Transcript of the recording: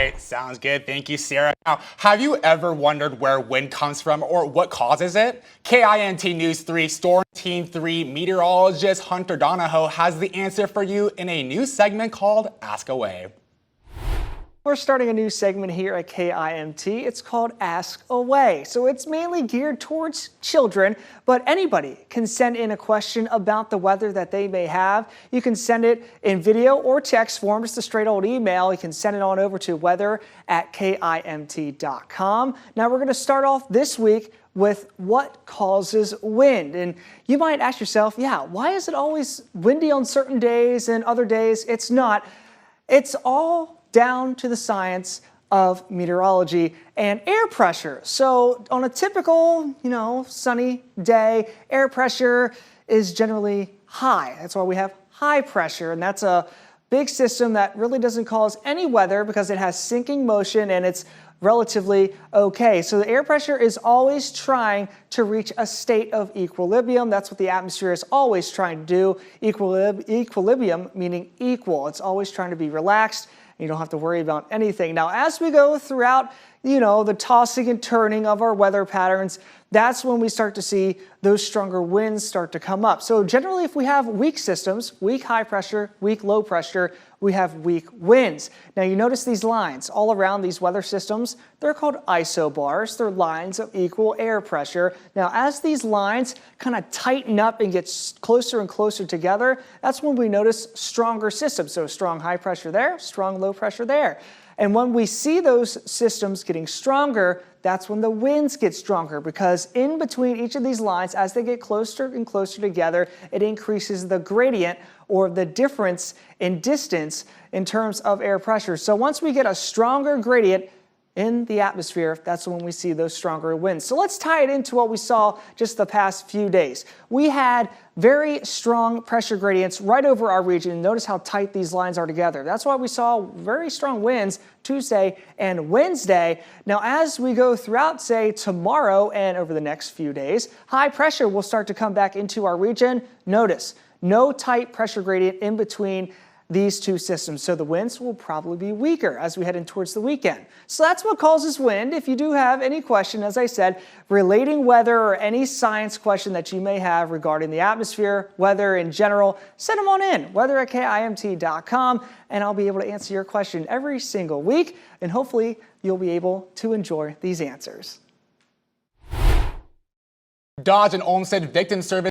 right, sounds good. Thank you, Sarah. Now, have you ever wondered where wind comes from or what causes it? KIMT News 3 Storm Team 3 meteorologist Hunter Donahoe has the answer for you in a new segment called Ask Away. We're starting a new segment here at KIMT. It's called Ask Away. So it's mainly geared towards children, but anybody can send in a question about the weather that they may have. You can send it in video or text form, just a straight old email. You can send it on over to weather@kimt.com. Now we're going to start off this week with what causes wind. And you might ask yourself, yeah, why is it always windy on certain days and other days it's not? It's all down to the science of meteorology and air pressure. So on a typical, sunny day, air pressure is generally high. That's why we have high pressure, and that's a big system that really doesn't cause any weather because it has sinking motion and it's relatively okay. So the air pressure is always trying to reach a state of equilibrium. That's what the atmosphere is always trying to do. Equilibrium meaning equal. It's always trying to be relaxed. You don't have to worry about anything. Now, as we go throughout, the tossing and turning of our weather patterns, that's when we start to see those stronger winds start to come up. So generally, if we have weak systems, weak high pressure, weak low pressure, we have weak winds. Now, you notice these lines all around these weather systems. They're called isobars. They're lines of equal air pressure. Now, as these lines kind of tighten up and get closer and closer together, that's when we notice stronger systems. So strong high pressure there, strong low pressure there. And when we see those systems getting stronger, that's when the winds get stronger, because in between each of these lines, as they get closer and closer together, it increases the gradient or the difference in distance in terms of air pressure. So once we get a stronger gradient in the atmosphere, that's when we see those stronger winds. So let's tie it into what we saw just the past few days. We had very strong pressure gradients right over our region. Notice how tight these lines are together. That's why we saw very strong winds Tuesday and Wednesday. Now, as we go throughout, say, tomorrow and over the next few days, high pressure will start to come back into our region. Notice, no tight pressure gradient in between these two systems, so the winds will probably be weaker as we head in towards the weekend. So that's what causes wind. If you do have any question, as I said, relating weather or any science question that you may have regarding the atmosphere, weather in general, send them on in, weather@kimt.com, and I'll be able to answer your question every single week, and hopefully you'll be able to enjoy these answers. Dodge and Olmsted Victim Service